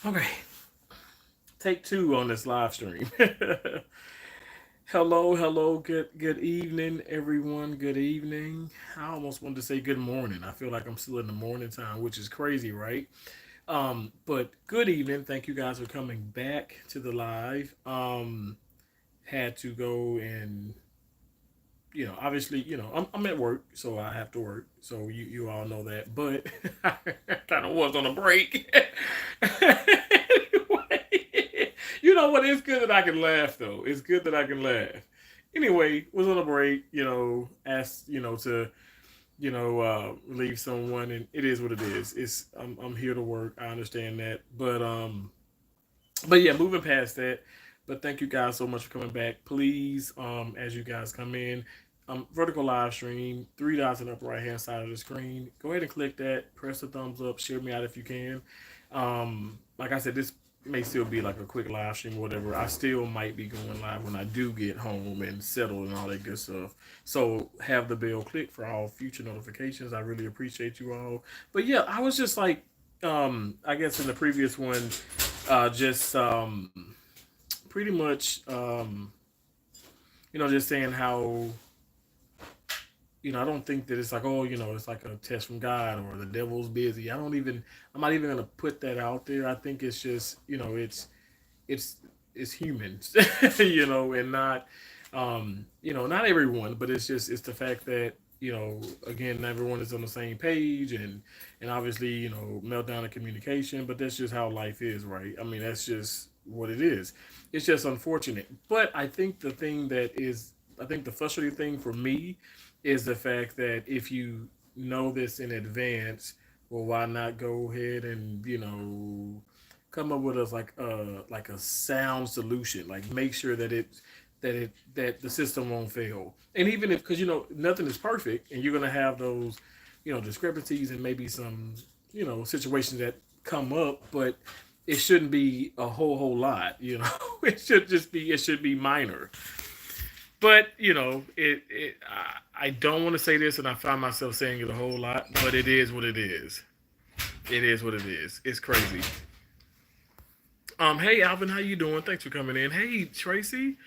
Okay, take two on this live stream. Hello, hello, good evening, everyone. Good evening. I almost wanted to say good morning. I feel like I'm still in the morning time, which is crazy, right? But good evening. Thank you guys for coming back to the live. Had to go and obviously, I'm at work, so I have to work. So you all know that. But I kind of was on a break. Anyway, you know what? It's good that I can laugh, though. It's good that I can laugh. Anyway, was on a break. Asked to relieve someone, and it is what it is. I'm here to work. I understand that, but yeah, moving past that. But thank you guys so much for coming back. Please, as you guys come in, vertical live stream, three dots in the upper right hand side of the screen. Go ahead and click that. Press the thumbs up. Share me out if you can. Like I said, this may still be like a quick live stream or whatever. I still might be going live when I do get home and settled and all that good stuff. So have the bell click for all future notifications. I really appreciate you all. But yeah, I was just like, I guess in the previous one, just pretty much just saying how I don't think that it's like, oh, it's like a test from God or the devil's busy. I'm not even gonna put that out there. I think it's just it's it's humans, and not not everyone, but it's the fact that again, everyone is on the same page, and obviously, meltdown of communication, but that's just how life is, right? I mean, that's just what it is. It's just unfortunate. But I think the frustrating thing for me is the fact that if you know this in advance, well, why not go ahead and come up with a sound solution, like make sure that the system won't fail. And even if, because nothing is perfect, and you're gonna have those discrepancies and maybe some situations that come up, but it shouldn't be a whole lot. It should be minor. But I don't want to say this, and I find myself saying it a whole lot, but it is what it is. It is what it is. It's crazy. Hey Alvin, how you doing? Thanks for coming in. Hey Tracy,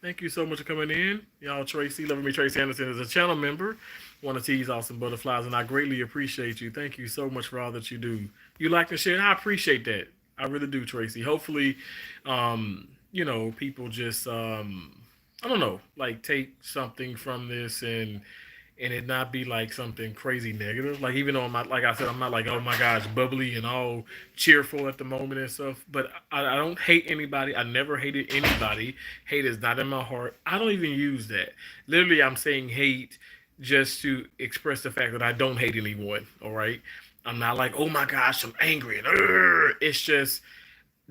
thank you so much for coming in. Y'all, Tracy, loving me, Tracy Anderson is a channel member. Want to tease awesome butterflies, and I greatly appreciate you. Thank you so much for all that you do. You like to share, and I appreciate that. I really do, Tracy. Hopefully, people just I don't know, like take something from this and it not be like something crazy negative. Like even though I'm not, like I said, I'm not like, oh my gosh, bubbly and all cheerful at the moment and stuff. But I don't hate anybody. I never hated anybody. Hate is not in my heart. I don't even use that. Literally, I'm saying hate just to express the fact that I don't hate anyone. All right. I'm not like, oh my gosh, I'm angry and it's just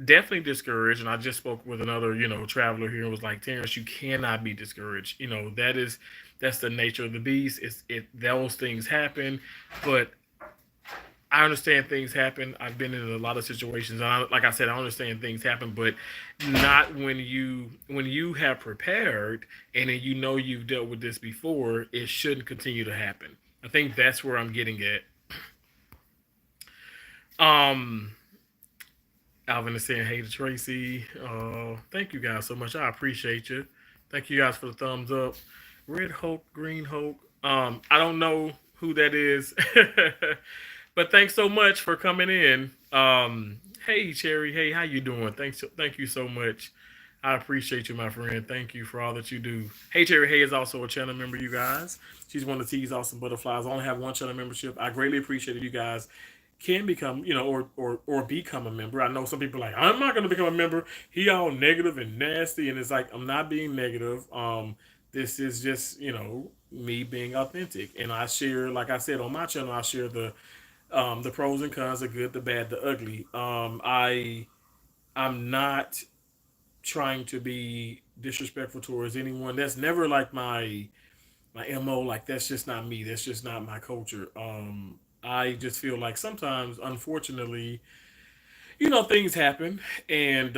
definitely discouraged. And I just spoke with another, traveler here and was like, Terrence, you cannot be discouraged. That's the nature of the beast. Those things happen, but I understand things happen. I've been in a lot of situations. Like I said, I understand things happen, but not when you have prepared and then you've dealt with this before. It shouldn't continue to happen. I think that's where I'm getting at. Um, Alvin is saying, "Hey to Tracy. Thank you guys so much. I appreciate you. Thank you guys for the thumbs up. Red Hulk, Green Hulk. I don't know who that is, but thanks so much for coming in. Hey Cherry. Hey, how you doing? Thank you so much. I appreciate you, my friend. Thank you for all that you do. Hey Cherry Hay is also a channel member, you guys. She's one of the T's Awesome Butterflies. I only have one channel membership. I greatly appreciate it, you guys can become, or become a member. I know some people are like, I'm not gonna become a member. He all negative and nasty, and it's like I'm not being negative. This is just me being authentic, and I share, like I said on my channel, I share the pros and cons, the good, the bad, the ugly. I'm not trying to be disrespectful towards anyone. That's never like my mo. Like that's just not me. That's just not my culture. I just feel like sometimes, unfortunately, things happen, and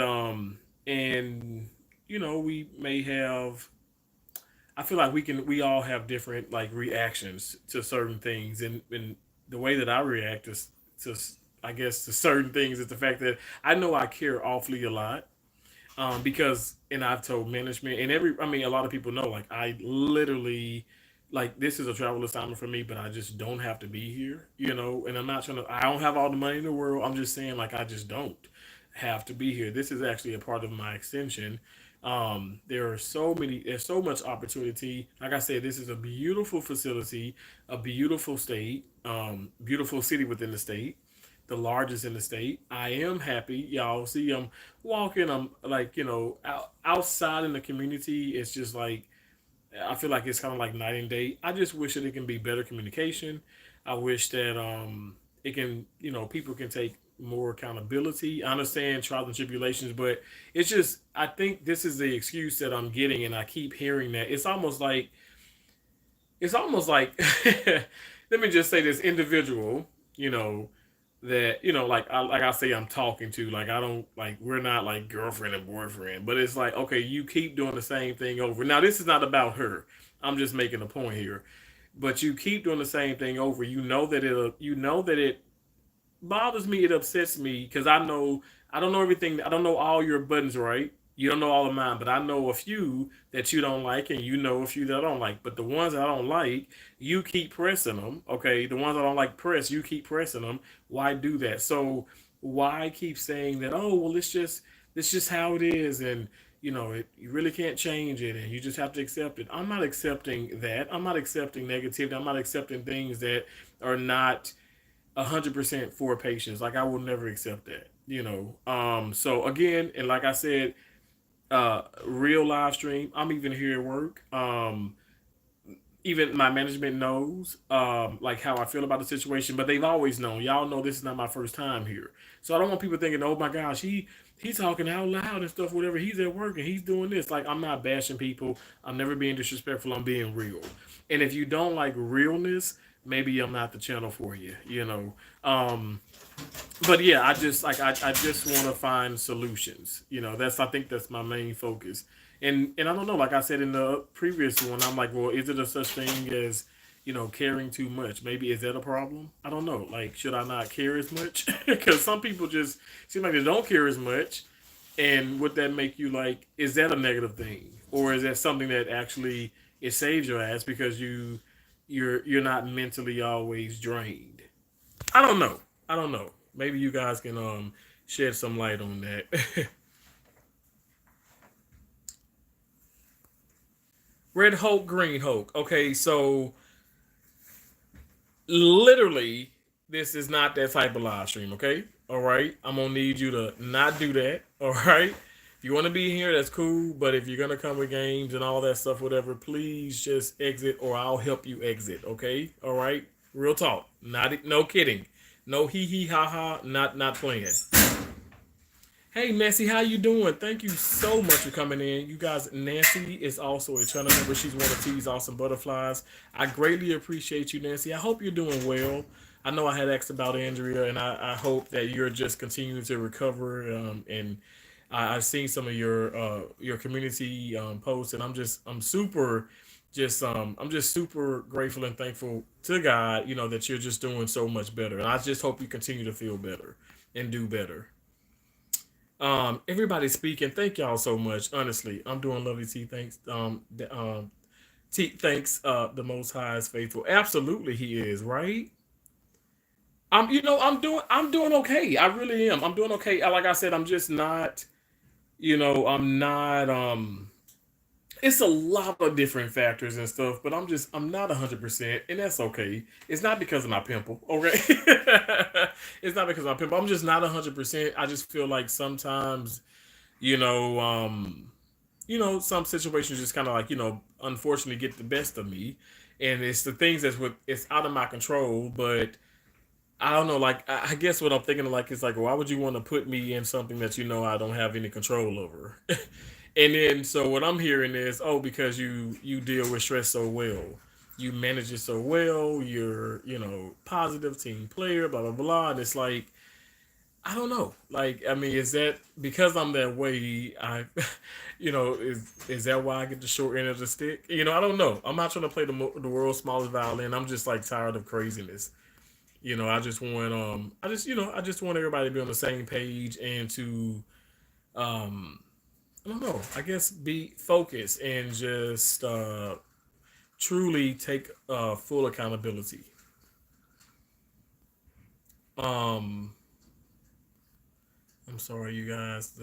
we may have. I feel like we all have different like reactions to certain things, and the way that I react to I guess to certain things is the fact that I know I care awfully a lot. Because and I've told management and I mean a lot of people know like I literally like this is a travel assignment for me, but I just don't have to be here, and I'm not trying to I don't have all the money in the world. I'm just saying like I just don't have to be here. This is actually a part of my extension. There's so much opportunity. Like I said, this is a beautiful facility, a beautiful state, beautiful city within the state, the largest in the state. I am happy. Y'all see, I'm walking. I'm like, outside in the community. It's just like, I feel like it's kind of like night and day. I just wish that it can be better communication. I wish that it can, people can take more accountability. I understand trials and tribulations, but it's just I think this is the excuse that I'm getting, and I keep hearing that. It's almost like let me just say this individual, you know, that like I say I'm talking to, like I don't like we're not like girlfriend and boyfriend, but it's like okay, you keep doing the same thing over. Now this is not about her. I'm just making a point here. But you keep doing the same thing over. You know that it bothers me. It upsets me because I don't know everything. I don't know all your buttons, right? You don't know all of mine, but I know a few that you don't like, and you know a few that I don't like. But the ones that I don't like, you keep pressing them. Okay, the ones I don't like press, you keep pressing them. Why do that? So why keep saying that? Oh well, it's just how it is, and you really can't change it, and you just have to accept it. I'm not accepting that. I'm not accepting negativity. I'm not accepting things that are not 100% for patients. Like I will never accept that. So again, and like I said, real live stream. I'm even here at work. Even my management knows like how I feel about the situation, but they've always known. Y'all know this is not my first time here, so I don't want people thinking, "Oh my gosh, he's talking out loud and stuff." Whatever, he's at work and he's doing this. Like I'm not bashing people. I'm never being disrespectful. I'm being real. And if you don't like realness, maybe I'm not the channel for you. But yeah, I just want to find solutions. I think that's my main focus. And I don't know, like I said in the previous one, I'm like, well, is it a such thing as caring too much? Maybe is that a problem? I don't know. Like, should I not care as much? Because some people just seem like they don't care as much. And would that make you like? Is that a negative thing, or is that something that actually it saves your ass because you're not mentally always drained? I don't know. I don't know. Maybe you guys can shed some light on that. Red Hulk, Green Hulk. Okay, so literally, this is not that type of live stream. Okay, all right. I'm gonna need you to not do that. All right. If you want to be here, that's cool. But if you're gonna come with games and all that stuff, whatever, please just exit, or I'll help you exit. Okay. All right. Real talk. Not no kidding. No hee hee ha ha. Not playing. Hey Nancy, how you doing? Thank you so much for coming in. You guys, Nancy is also a channel member. She's one of T's awesome butterflies. I greatly appreciate you, Nancy. I hope you're doing well. I know I had asked about Andrea, and I hope that you're just continuing to recover. And I've seen some of your community posts, and I'm just super grateful and thankful to God, that you're just doing so much better. And I just hope you continue to feel better and do better. Everybody speaking. Thank y'all so much. Honestly, I'm doing lovely. T. Thanks. T. Thanks. The Most High is faithful. Absolutely, He is. Right. I'm doing okay. I really am. I'm doing okay. Like I said, I'm just not. I'm not. It's a lot of different factors and stuff, but I'm not 100%, and that's okay. It's not because of my pimple, okay? It's not because of my pimple. I'm just not 100%. I just feel like sometimes, you know, um, some situations just kind of like unfortunately get the best of me, and it's the things it's out of my control, but. I don't know, like I guess what I'm thinking of like is like, why would you want to put me in something that I don't have any control over? And then so what I'm hearing is, oh, because you deal with stress so well, you manage it so well, you're positive team player, blah blah blah. And it's like I don't know, like I mean, is that because I'm that way? Is that why I get the short end of the stick? I don't know. I'm not trying to play the world's smallest violin. I'm just like tired of craziness. You know, I just want everybody to be on the same page and to um, I don't know, I guess be focused and just truly take full accountability. Um, I'm sorry, you guys.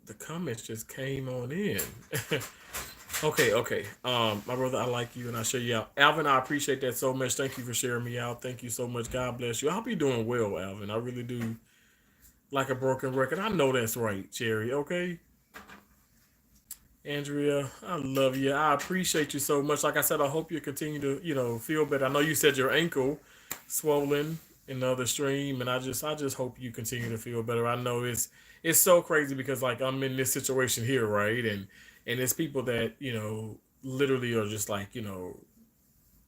The comments just came on in. Okay, okay. My brother, I like you and I show you out. Alvin, I appreciate that so much. Thank you for sharing me out. Thank you so much. God bless you. I hope you're doing well, Alvin. I really do. Like a broken record. I know that's right, Cherry. Okay. Andrea, I love you. I appreciate you so much. Like I said, I hope you continue to, feel better. I know you said your ankle swollen in the other stream, and I just hope you continue to feel better. I know it's so crazy because like I'm in this situation here, right? And it's people that, literally are just like,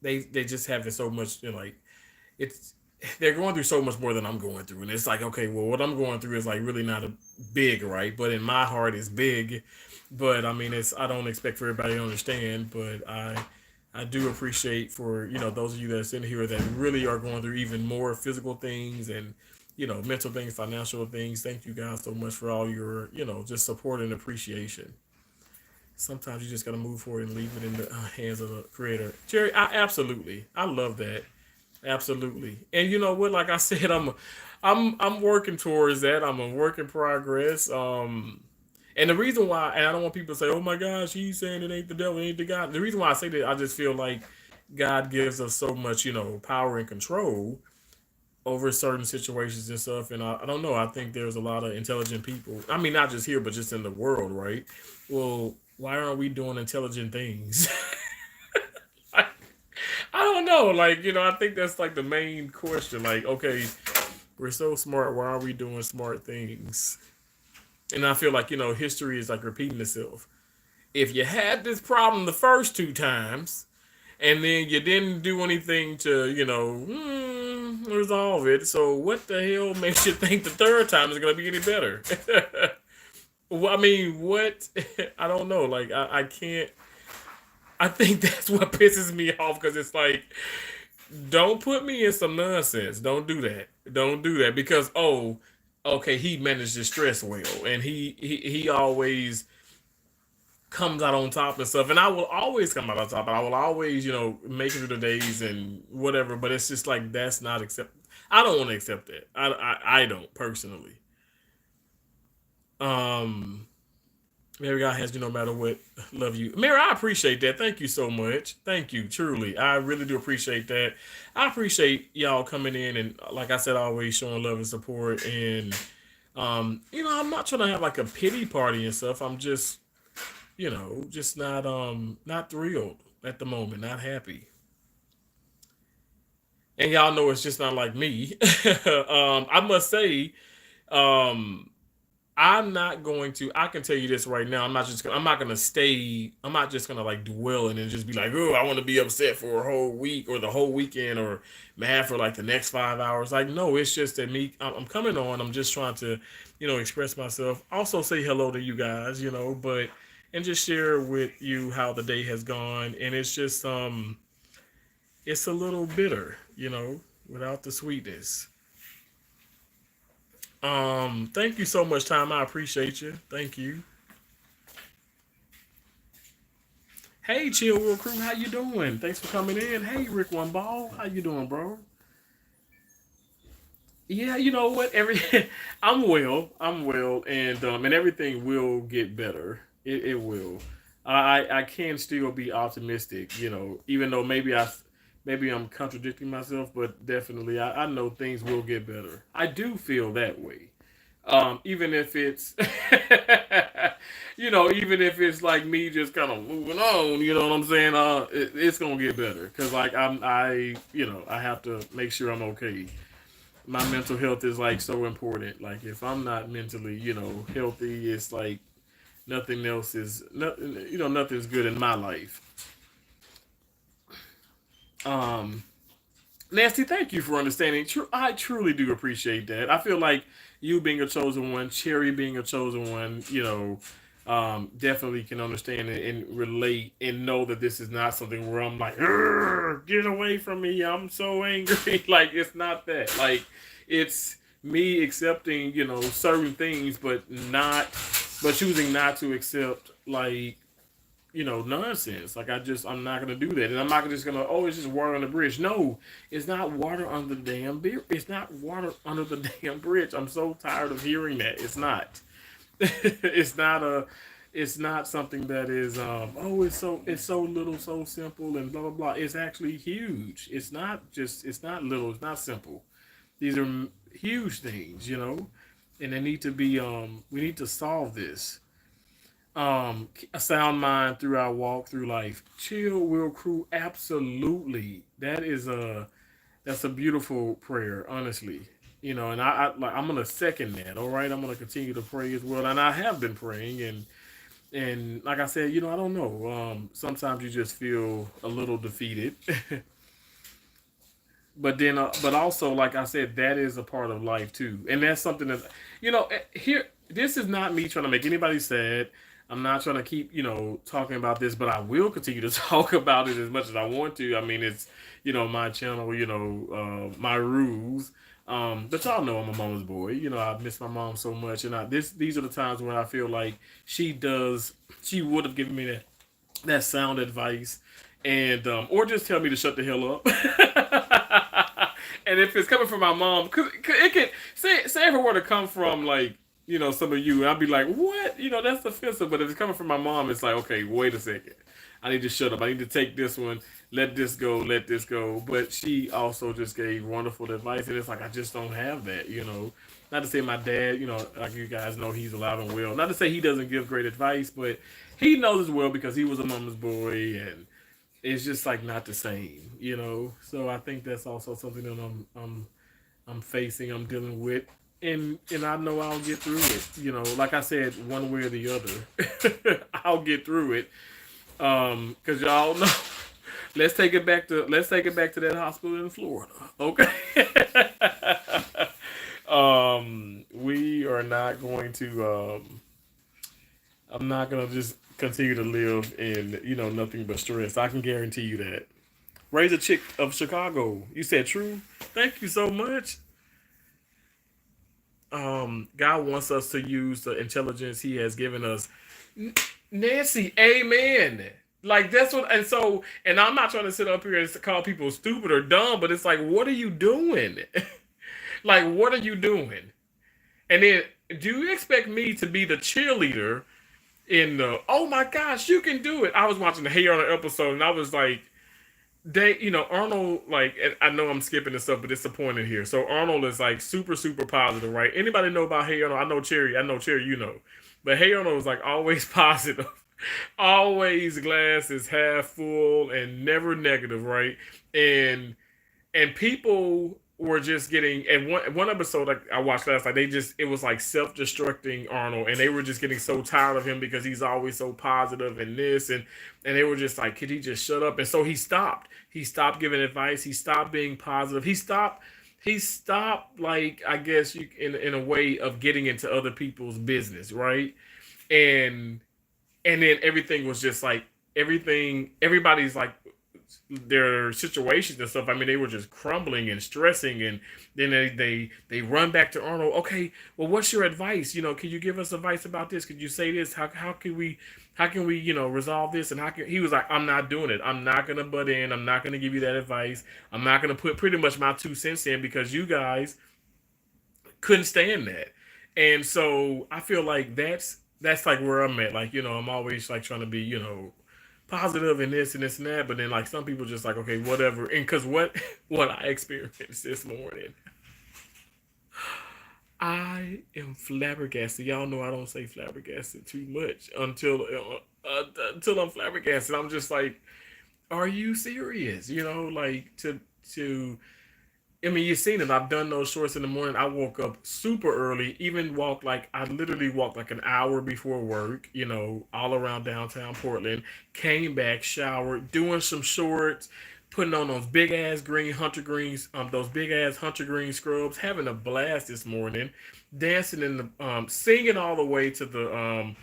they just have it so much, like it's they're going through so much more than I'm going through. And it's like, okay, well, what I'm going through is like really not a big, right? But in my heart, it's big. But I mean, I don't expect for everybody to understand. But I do appreciate for those of you that's in here that really are going through even more physical things and mental things, financial things. Thank you guys so much for all your just support and appreciation. Sometimes you just got to move forward and leave it in the hands of the creator. Jerry, I love that. Absolutely. And you know what? Like I said, I'm working towards that. I'm a work in progress. And the reason why, and I don't want people to say, "Oh my gosh, he's saying it ain't the devil, it ain't the God." The reason why I say that, I just feel like God gives us so much, power and control over certain situations and stuff. And I don't know. I think there's a lot of intelligent people. I mean, not just here, but just in the world, right? Well, why aren't we doing intelligent things? I don't know. Like, I think that's like the main question. Like, okay, we're so smart. Why are we doing smart things? And I feel like, history is like repeating itself. If you had this problem the first two times and then you didn't do anything to, resolve it, so what the hell makes you think the third time is going to be any better? Well, I mean, what? I don't know. Like, I can't. I think that's what pisses me off because it's like, don't put me in some nonsense. Don't do that. Don't do that because okay, he managed his stress well, and he always comes out on top and stuff. And I will always come out on top. And I will always make it through the days and whatever. But it's just like that's not accept. I don't want to accept that. I don't personally. Um, Mary God has you no matter what. Love you, Mary. I appreciate that. Thank you so much. Thank you, truly. I really do appreciate that. I appreciate y'all coming in and, like I said, always showing love and support. And I'm not trying to have like a pity party and stuff. I'm just, just not thrilled at the moment, not happy. And y'all know it's just not like me. I must say, um, I'm not going to. I can tell you this right now. I'm not gonna stay. I'm not just gonna like dwell and then just be like, oh, I want to be upset for a whole week or the whole weekend or mad for like the next 5 hours. Like, no, it's just that me. I'm coming on. I'm just trying to, express myself. Also, say hello to you guys. But and just share with you how the day has gone. And it's just it's a little bitter. Without the sweetness. Thank you so much, Tom. I appreciate you. Thank you. Hey, Chill World Crew, how you doing? Thanks for coming in. Hey, Rick One Ball, how you doing, bro? Yeah, you know what? I'm well, and everything will get better. It will. I can still be optimistic. Even though maybe I'm contradicting myself, but definitely I know things will get better. I do feel that way. Even if it's even if it's like me just kind of moving on, you know what I'm saying? It's gonna get better because like I have to make sure I'm okay. My mental health is like so important. Like if I'm not mentally healthy, it's like nothing else is nothing. Nothing's good in my life. Um, Nancy, thank you for understanding. I truly do appreciate that. I feel like you being a chosen one, Cherry being a chosen one, definitely can understand and relate and know that this is not something where I'm like, get away from me, I'm so angry. Like, it's not that. Like, it's me accepting, certain things, but choosing not to accept, like, nonsense. Like, I'm not gonna do that, and I'm not just gonna, it's just water on the bridge. No, it's not water under the damn beer. It's not water under the damn bridge. I'm so tired of hearing that. It's not. it's not a. It's not something that is it's so little, so simple, and blah blah blah. It's actually huge. It's not little. It's not simple. These are huge things, and they need to be we need to solve this. A sound mind through our walk through life. Chill will crew, absolutely. That's a beautiful prayer, honestly. And I'm gonna second that. All right, I'm gonna continue to pray as well, and I have been praying, and like I said, I don't know. Sometimes you just feel a little defeated, but also, like I said, that is a part of life too, and that's something that here. This is not me trying to make anybody sad. I'm not trying to keep talking about this, but I will continue to talk about it as much as I want to. I mean, it's my channel, my rules. But y'all know I'm a mama's boy. I miss my mom so much, and these are the times when I feel like she would have given me that sound advice, and or just tell me to shut the hell up. And if it's coming from my mom, cause it can say if it were to come from, like, some of you, I'd be like, what? That's offensive. But if it's coming from my mom, it's like, okay, wait a second. I need to shut up. I need to take this one. Let this go. Let this go. But she also just gave wonderful advice, and it's like I just don't have that. Not to say my dad, like you guys know, he's alive and well. Not to say he doesn't give great advice, but he knows as well because he was a mama's boy, and it's just like not the same. So I think that's also something that I'm facing, I'm dealing with, and I know I'll get through it. Like I said, one way or the other, I'll get through it. Because y'all know, let's take it back to that hospital in Florida, okay? We are not going to. I'm not gonna just continue to live in nothing but stress. I can guarantee you that. Raise a chick of Chicago. You said true. Thank you so much. God wants us to use the intelligence He has given us. Nancy, amen. Like, that's what, and I'm not trying to sit up here and call people stupid or dumb, but it's like, what are you doing? Like, what are you doing? And then, do you expect me to be the cheerleader in the? Oh my gosh, you can do it! I was watching the Hey Arnold episode, and I was like, Arnold, like, and I know I'm skipping this stuff, but it's the point in here. So Arnold is like super, super positive, right? Anybody know about Hey Arnold? I know Cherry, but Hey Arnold is like always positive, always glass is half full and never negative, right? And people were just getting, and one episode like I watched last night, it was like self-destructing Arnold, and they were just getting so tired of him because he's always so positive and this, and they were just like, could he just shut up? And so he stopped giving advice, he stopped being positive, he stopped, like, I guess you in a way of getting into other people's business, right? And then everything was just like, everybody's like, their situations and stuff. I mean, they were just crumbling and stressing, and then they run back to Arnold. Okay, well, what's your advice? Can you give us advice about this? Could you say this? How can we resolve this? And he was like, I'm not doing it. I'm not gonna butt in. I'm not gonna give you that advice. I'm not gonna put pretty much my 2 cents in because you guys couldn't stand that. And so I feel like that's like where I'm at. Like, I'm always like trying to be, positive and this and this and that, but then like some people just like, okay, whatever. And because what I experienced this morning, I am flabbergasted. Y'all know I don't say flabbergasted too much until I'm flabbergasted. I'm just like, are you serious? Like, to I mean, you've seen it. I've done those shorts in the morning. I woke up super early, even I literally walked like an hour before work, all around downtown Portland. Came back, showered, doing some shorts, putting on those big ass green hunter greens, those big ass hunter green scrubs, having a blast this morning, dancing in the, singing all the way to the,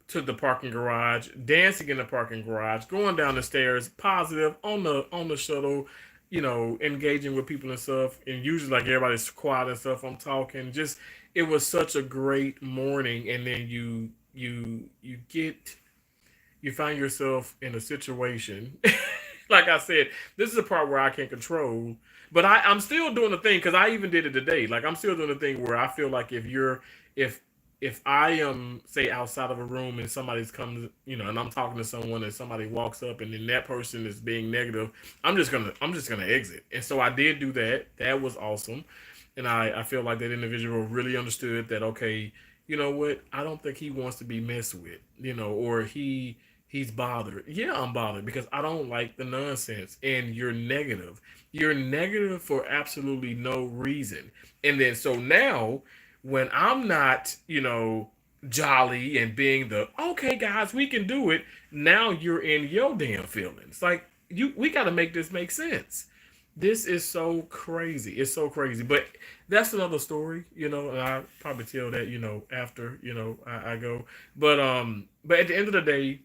to the parking garage, dancing in the parking garage, going down the stairs, positive on the shuttle, engaging with people and stuff. And usually, like everybody's quiet and stuff. I'm talking. Just it was such a great morning, and then you find yourself in a situation. Like I said, this is a part where I can't control. But I'm still doing the thing because I even did it today. Like I'm still doing the thing where I feel like if if I am say outside of a room and somebody's comes, and I'm talking to someone and somebody walks up and then that person is being negative, I'm just gonna exit. And so I did do that. That was awesome. And I feel like that individual really understood that, okay, you know what, I don't think he wants to be messed with, or he's bothered. Yeah, I'm bothered because I don't like the nonsense. And you're negative. You're negative for absolutely no reason. And then so now when I'm not, jolly and being the okay guys, we can do it, now you're in your damn feelings. Like we gotta make this make sense. This is so crazy. It's so crazy. But that's another story, and I probably tell that, after, I go. But at the end of the day,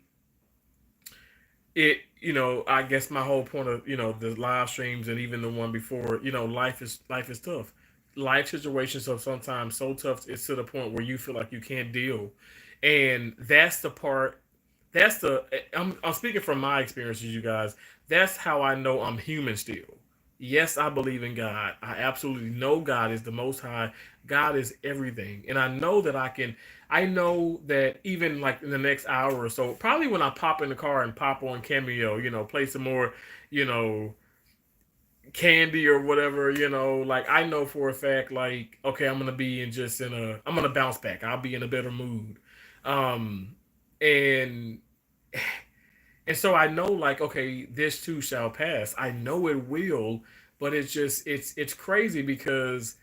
I guess my whole point of, the live streams and even the one before, life is tough. Life situations are sometimes so tough it's to the point where you feel like you can't deal. And that's the part that's the I'm speaking from my experiences, you guys. That's how I know I'm human still. Yes, I believe in God. I absolutely know God is the most high. God is everything. And I know that even like in the next hour or so, probably when I pop in the car and pop on Cameo, play some more, you know, candy or whatever, like I know for a fact, like, okay, I'm gonna be I'm gonna bounce back. I'll be in a better mood. Um and and so I know, like, okay, this too shall pass. I know it will, but it's crazy because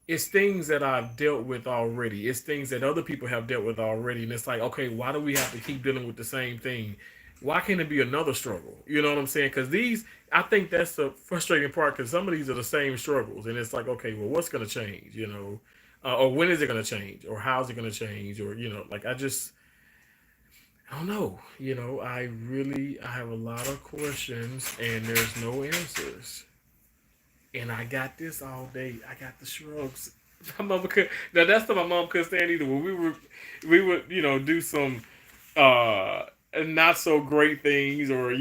it's things that I've dealt with already. It's things that other people have dealt with already. And it's like, okay, why do we have to keep dealing with the same thing? Why can't it be another struggle? You know what I'm saying? Because I think that's the frustrating part because some of these are the same struggles. And it's like, okay, well, what's going to change? Or when is it going to change? Or how's it going to change? Or, like, I don't know. I have a lot of questions and there's no answers. And I got this all day. I got the shrugs. My mama could now that's what my mom couldn't stand either. When we would do some uh not so great things, or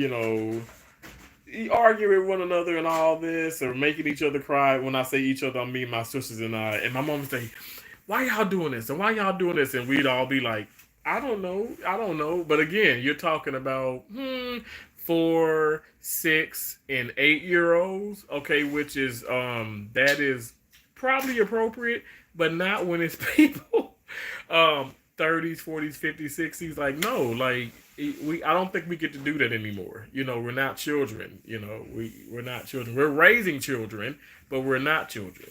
argue with one another and all this, or making each other cry. When I say each other, I mean my sisters and I. And my mom would say, "Why y'all doing this? And why y'all doing this?" And we'd all be like, I don't know." But again, you're talking about 4, 6, and 8 year olds. Okay, which is that is probably appropriate, but not when it's people 30s, 40s, 50s, 60s. Like, no, like we I don't think we get to do that anymore. We're not children. We're not children. We're raising children, but we're not children.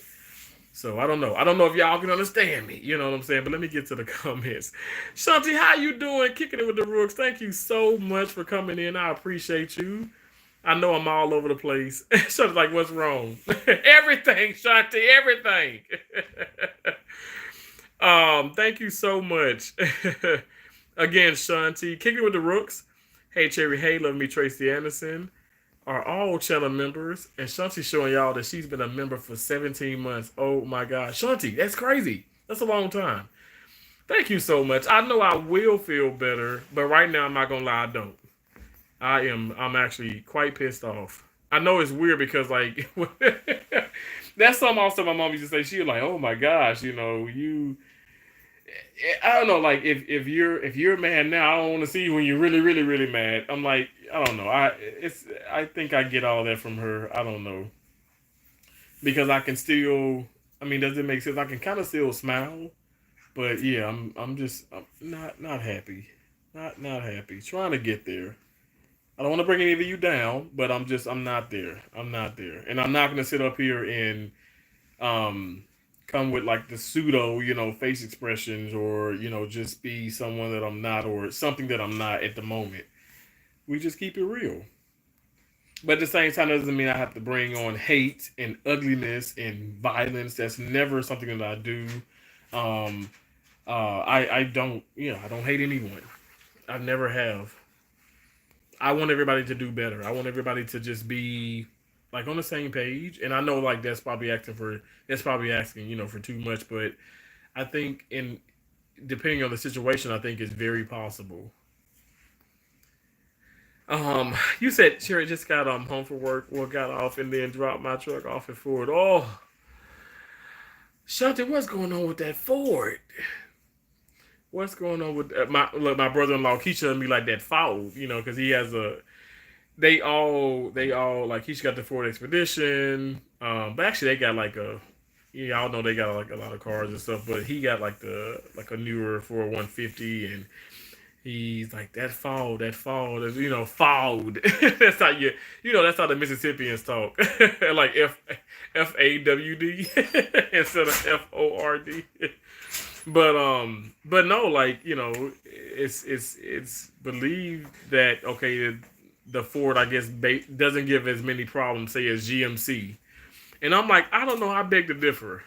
So I don't know. I don't know if y'all can understand me. You know what I'm saying? But let me get to the comments. Shanti, how you doing? Kicking it with the Rooks. Thank you so much for coming in. I appreciate you. I know I'm all over the place. Shanti's like, what's wrong? Everything, Shanti, everything. Thank you so much. Again, Shanti, kicking it with the Rooks. Hey, Cherry. Hey, love me, Tracy Anderson are all channel members, and Shanti's showing y'all that she's been a member for 17 months. Oh my God, Shanti, that's crazy. That's a long time. Thank you so much. I know I will feel better, but right now I'm not gonna lie, I don't. I'm actually quite pissed off. I know it's weird because like that's something also my mom used to say. She was like, "Oh my gosh, you." I don't know, like if you're mad now, I don't want to see you when you're really, really, really mad. I'm like, I don't know. I think I get all that from her. I don't know, because I can still. I mean, does it make sense? I can kind of still smile, but yeah, I'm not happy, not happy. Trying to get there. I don't want to bring any of you down, but I'm not there. I'm not there, and I'm not gonna sit up here and um come with like the pseudo, face expressions, or just be someone that I'm not, or something that I'm not at the moment. We just keep it real. But at the same time, that doesn't mean I have to bring on hate and ugliness and violence. That's never something that I do. Um, I don't, I don't hate anyone. I never have. I want everybody to do better. I want everybody to just be like on the same page. And I know like that's probably asking, for too much, but I think in depending on the situation, I think it's very possible. You said Sherry just got home from work, well got off and then dropped my truck off at Ford. Oh, Shanti, what's going on with that Ford? What's going on with my brother-in-law Keisha and me like that fouled, because he has a they all like he's got the Ford Expedition. But actually they got like a y'all know they got like a lot of cars and stuff, but he got like a newer Ford 150, and he's like that fall, fouled. That's how that's how the Mississippians talk, like FAWD instead of FORD. But no, like it's believed that okay, the Ford I guess doesn't give as many problems say as GMC, and I'm like I don't know, I beg to differ,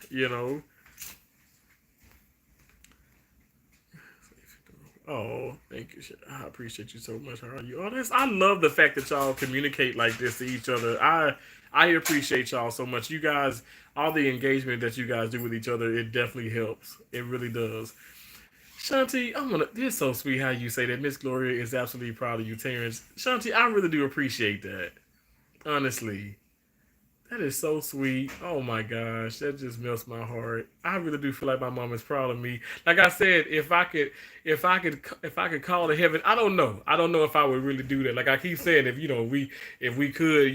Oh, thank you. I appreciate you so much. How are you? Oh, I love the fact that y'all communicate like this to each other. I appreciate y'all so much. You guys, all the engagement that you guys do with each other, it definitely helps. It really does. Shanti, This is so sweet how you say that. Miss Gloria is absolutely proud of you, Terrence. Shanti, I really do appreciate that. Honestly. That is so sweet. Oh my gosh, that just melts my heart. I really do feel like my mom is proud of me. Like I said, if I could call to heaven, I don't know. I don't know if I would really do that. Like I keep saying, if we could,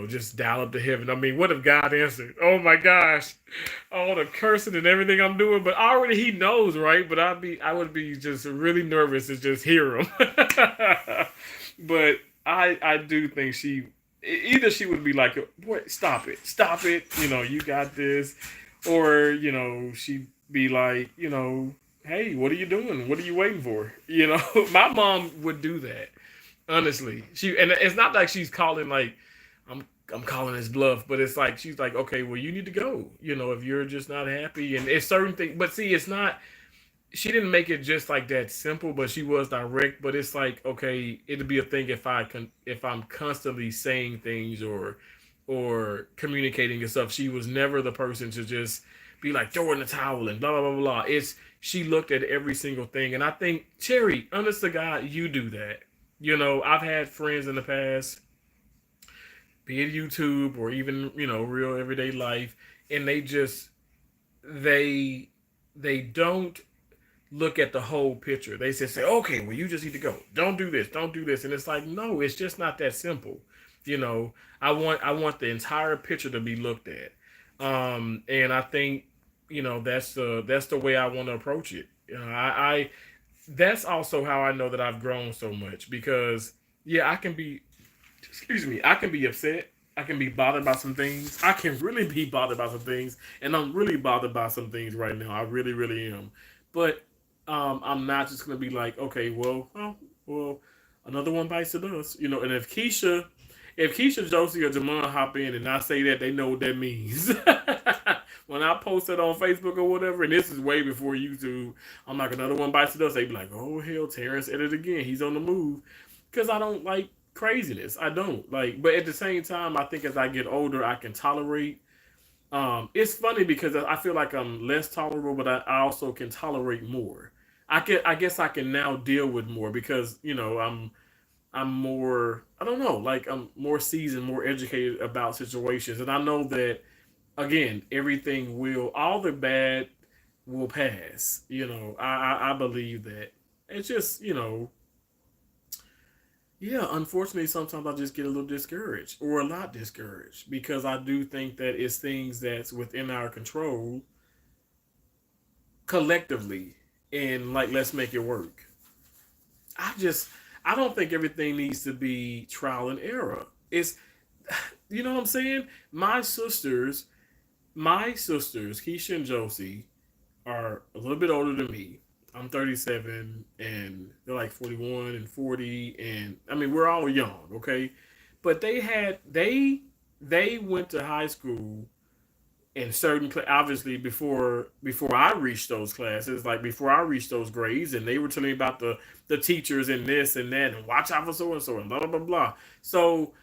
just dial up to heaven. I mean, what if God answered? Oh my gosh, all the cursing and everything I'm doing, but already He knows, right? But I would be just really nervous to just hear Him. But I do think either she would be like, "Boy, stop it, you got this," or she'd be like, "Hey, what are you doing? What are you waiting for?" My mom would do that. Honestly, and it's not like she's calling like I'm calling his bluff, but it's like she's like, "Okay, well, you need to go. If you're just not happy, and it's certain things." But see, it's not she didn't make it just like that simple, but she was direct. But it's like, okay, it'd be a thing if I'm constantly saying things or communicating and stuff. She was never the person to just be like throw in the towel and blah blah blah blah. It's she looked at every single thing, and I think Cherry, honest to God, you do that. I've had friends in the past, be it YouTube or even real everyday life, and they they don't look at the whole picture. They just say, okay, well, you just need to go. Don't do this. Don't do this. And it's like, no, it's just not that simple. I want the entire picture to be looked at. And I think, that's the way I want to approach it. I that's also how I know that I've grown so much because yeah, I can be excuse me, I can be upset. I can be bothered by some things. I can really be bothered by some things, and I'm really bothered by some things right now. I really, really am. But I'm not just gonna be like, okay, well, another one bites the dust, And if Keisha, Josie, or Jamon hop in and I say that, they know what that means. When I post it on Facebook or whatever, and this is way before YouTube, I'm like, another one bites the dust. They be like, oh hell, Terrence edit again. He's on the move, because I don't like craziness. I don't like, but at the same time, I think as I get older, I can tolerate. It's funny because I feel like I'm less tolerable, but I also can tolerate more. I guess I can now deal with more because I'm more, I don't know, like I'm more seasoned, more educated about situations, and I know that again, everything will all the bad will pass. I believe that. It's just yeah, unfortunately, sometimes I just get a little discouraged or a lot discouraged because I do think that it's things that's within our control collectively, and like let's make it work. I just I don't think everything needs to be trial and error. It's you know what I'm saying? My sisters, Keisha and Josie, are a little bit older than me. I'm 37 and they're like 41 and 40, and I mean we're all young, okay? But they went to high school in certain obviously before I reached those classes, like before I reached those grades, and they were telling me about the teachers and this and that, and watch out for so and so, and blah blah blah blah. So,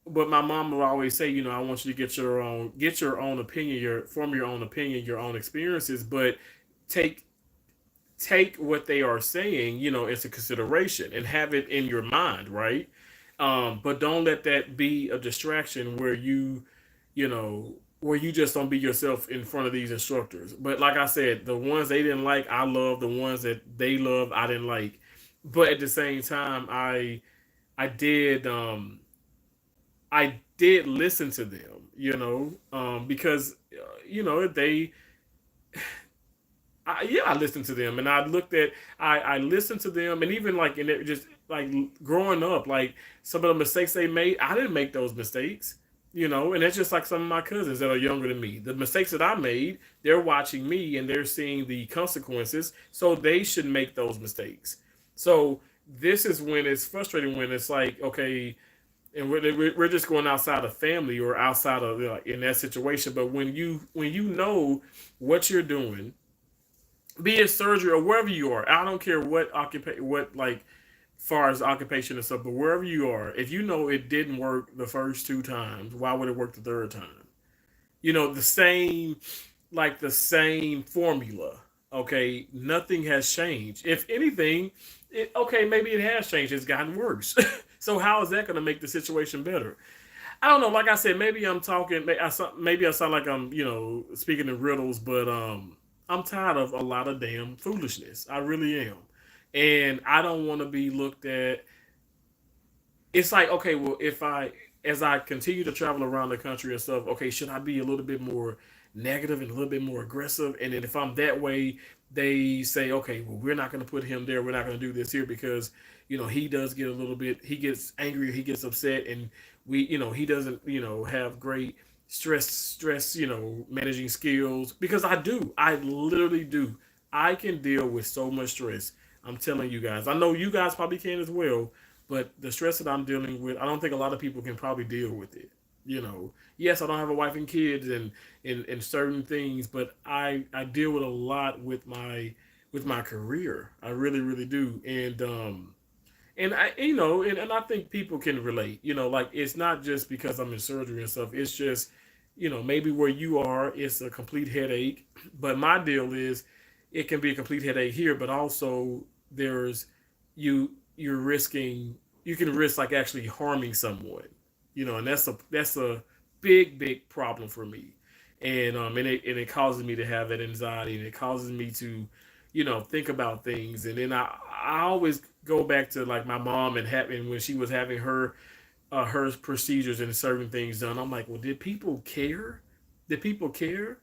but my mom would always say, I want you to get your own opinion, form your own opinion, your own experiences, but take take what they are saying, into consideration and have it in your mind, right? But don't let that be a distraction where you know, where you just don't be yourself in front of these instructors. But like I said, the ones they didn't like, I love. The ones that they love, I didn't like. But at the same time, I did I did listen to them, because they yeah, I listened to them, and I listened to them, and even like in it, just like growing up, like some of the mistakes they made, I didn't make those mistakes, and that's just like some of my cousins that are younger than me. The mistakes that I made, they're watching me and they're seeing the consequences, so they should make those mistakes. So this is when it's frustrating when it's like, okay, and we're just going outside of family or outside of like in that situation, but when you know what you're doing, be it surgery or wherever you are. I don't care what what like far as occupation and stuff, but wherever you are, if you know it didn't work the first two times, why would it work the third time? The same, like the same formula. Okay, nothing has changed. If anything, okay, maybe it has changed. It's gotten worse. So how is that going to make the situation better? I don't know. Like I said, maybe I'm talking. Maybe I sound like I'm, speaking in riddles, but I'm tired of a lot of damn foolishness. I really am, and I don't want to be looked at. It's like, okay, well, if as I continue to travel around the country and stuff, okay, should I be a little bit more negative and a little bit more aggressive? And then if I'm that way, they say, okay, well, we're not going to put him there. We're not going to do this here because he does get a little bit. He gets angry. He gets upset, and he doesn't have great stress managing skills because I do. I literally do. I can deal with so much stress. I'm telling you guys. I know you guys probably can as well, but the stress that I'm dealing with, I don't think a lot of people can probably deal with it. Yes, I don't have a wife and kids and certain things, but I deal with a lot with my career. I really really do, and I and I think people can relate. Like it's not just because I'm in surgery and stuff. It's just maybe where you are, it's a complete headache. But my deal is, it can be a complete headache here, but also there's you're risking you can risk like actually harming someone, and that's a big problem for me, and it causes me to have that anxiety, and it causes me to think about things, and then I always go back to like my mom and when she was having her procedures and certain things done. I'm like, well, did people care? Did people care?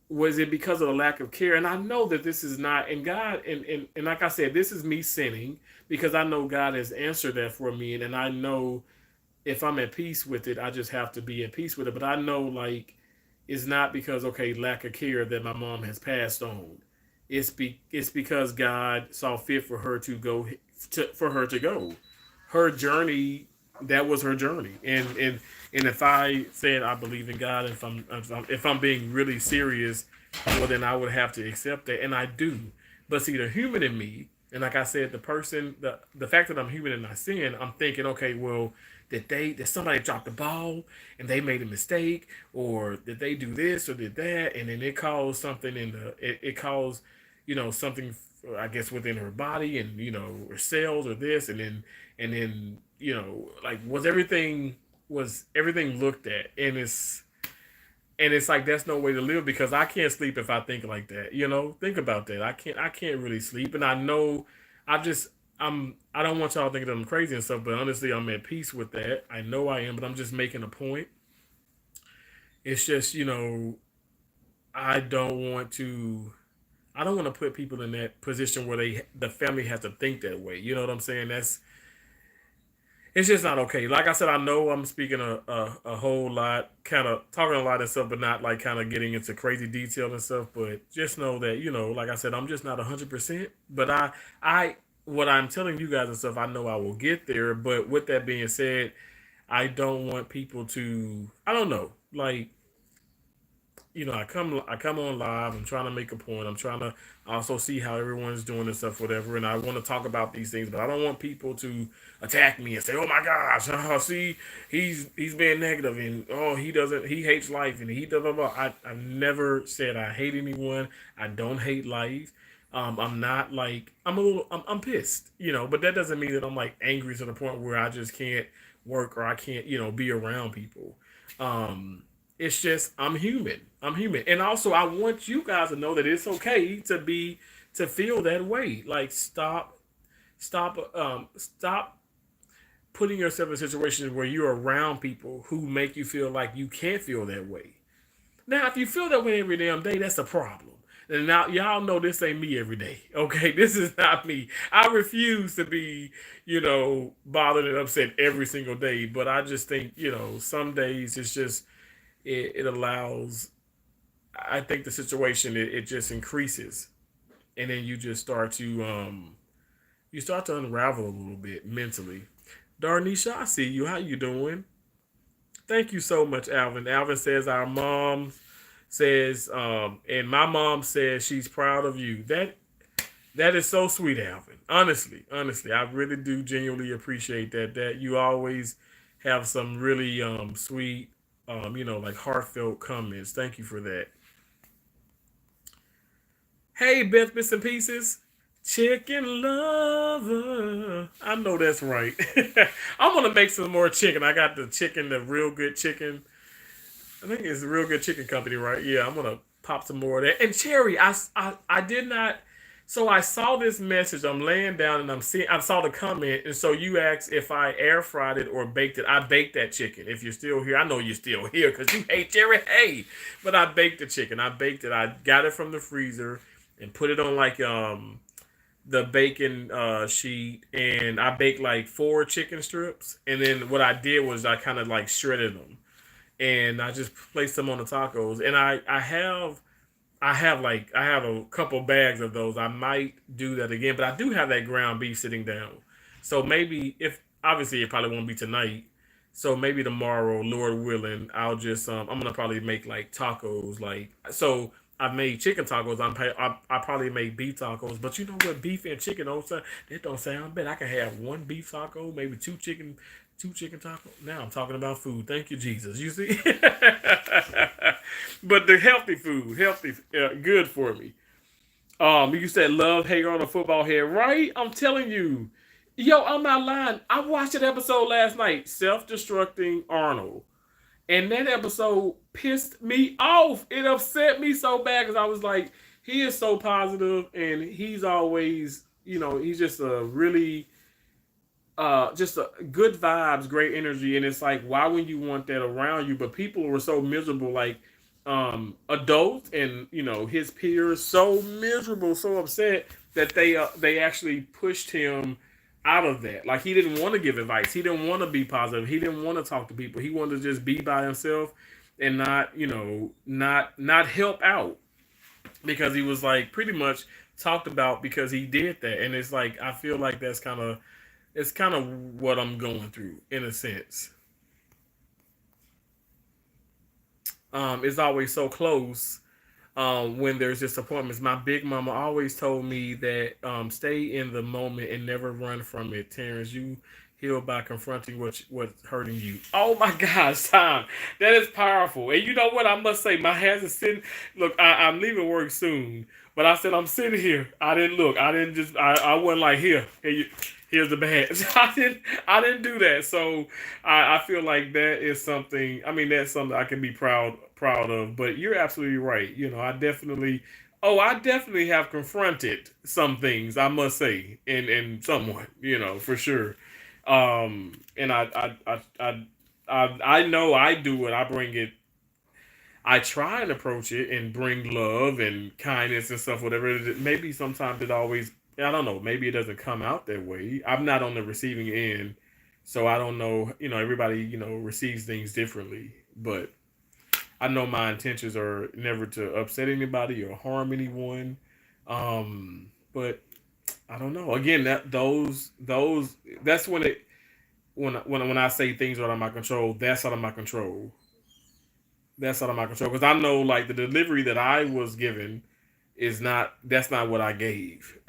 Was it because of the lack of care? And I know that this is not, and God, and like I said, this is me sinning because I know God has answered that for me, and I know if I'm at peace with it, I just have to be at peace with it. But I know like it's not because, okay, lack of care that my mom has passed on. It's because God saw fit for her to go for her to go. Her journey, that was her journey, and if I said I believe in God, if I'm being really serious, well then I would have to accept that, and I do. But see, the human in me, and like I said, the fact that I'm human and I sin, I'm thinking, okay, well, did somebody drop the ball and they made a mistake, or did they do this or did that, and then it caused something it caused something, I guess, within her body, and her cells or this, and then like was everything looked at, and it's like that's no way to live because I can't sleep if I think like that. Think about that. I can't really sleep, and I know I just I don't want y'all thinking that I'm crazy and stuff, but honestly, I'm at peace with that. I know I am, but I'm just making a point. It's just I don't want to. I don't want to put people in that position where the family has to think that way. You know what I'm saying? It's just not okay. Like I said, I know I'm speaking a whole lot, kind of talking a lot and stuff, but not like kind of getting into crazy detail and stuff. But just know that like I said, I'm just not 100%. But what I'm telling you guys and stuff, I know I will get there. But with that being said, I don't want people to. I don't know. Like I come on live. I'm trying to make a point. I'm trying to also see how everyone's doing and stuff, whatever. And I want to talk about these things, but I don't want people to attack me and say, "Oh my gosh, see, he's being negative, and oh, he hates life, and he does blah blah." I've never said I hate anyone. I don't hate life. I'm not like I'm pissed, but that doesn't mean that I'm like angry to the point where I just can't work or I can't, be around people. Um, it's just I'm human. I'm human. And also I want you guys to know that it's okay to feel that way. Like stop putting yourself in situations where you're around people who make you feel like you can't feel that way. Now, if you feel that way every damn day, that's a problem. And now y'all know this ain't me every day. Okay, this is not me. I refuse to be, bothered and upset every single day. But I just think, some days it's just it allows. I think the situation it just increases, and then you start to unravel a little bit mentally. Darnisha, I see you. How you doing? Thank you so much, Alvin. Alvin says our mom says, and my mom says she's proud of you. That is so sweet, Alvin. Honestly, I really do genuinely appreciate that. That you always have some really sweet, like heartfelt comments. Thank you for that. Hey, Beth Bits and Pieces. Chicken lover. I know that's right. I'm gonna make some more chicken. I got the real good chicken. I think it's a real good chicken company, right? Yeah, I'm gonna pop some more of that. And Cherry, I did not. So I saw this message. I'm laying down and I saw the comment, and so you asked if I air fried it or baked it. I baked that chicken. If you're still here, I know you're still here because you hate Cherry. Hey, but I baked the chicken. I baked it. I got it from the freezer and put it on like the bacon sheet, and I baked like 4 chicken strips. And then what I did was I kind of like shredded them and I just placed them on the tacos. And I have a couple bags of those. I might do that again, but I do have that ground beef sitting down. So maybe if obviously it probably won't be tonight. So maybe tomorrow, Lord willing, I'll just I'm gonna probably make like tacos. Like so, I've made chicken tacos. I probably make beef tacos. But you know what? Beef and chicken don't sound that don't sound bad. I can have one beef taco, maybe two chicken tacos. Now I'm talking about food. Thank you, Jesus. You see, but the healthy, good for me. You said love hater on a football head, right? I'm telling you, yo, I'm not lying. I watched that episode last night, self-destructing Arnold, and that episode pissed me off. It upset me so bad because I was like, he is so positive, and he's always, he's just a really just a good vibes, great energy, and it's like, why would you want that around you? But people were so miserable, like adults and his peers, so miserable, so upset that they actually pushed him out of that. Like he didn't want to give advice, he didn't want to be positive, he didn't want to talk to people, he wanted to just be by himself and not not help out because he was like pretty much talked about because he did that. And it's like I feel like that's kind of what I'm going through in a sense. It's always so close when there's disappointments. My big mama always told me that stay in the moment and never run from it. Terrence, you heal by confronting what's hurting you. Oh my gosh, Tom, that is powerful. And you know what? I must say, my hands are sitting. Look, I'm leaving work soon, but I said I'm sitting here. I didn't look. I didn't just. I wasn't like here's the badge. I didn't do that. So I feel like that is something. I mean, that's something I can be proud of. But you're absolutely right. I definitely have confronted some things. I must say, and somewhat, for sure. And I know I do it. I bring it. I try and approach it and bring love and kindness and stuff, whatever it is. Maybe sometimes it always, I don't know, maybe it doesn't come out that way. I'm not on the receiving end, so I don't know. Everybody, receives things differently. But I know my intentions are never to upset anybody or harm anyone. But I don't know. Again, those that's when when I say things are out of my control. That's out of my control. That's out of my control because I know like the delivery that I was given is not that's not what I gave.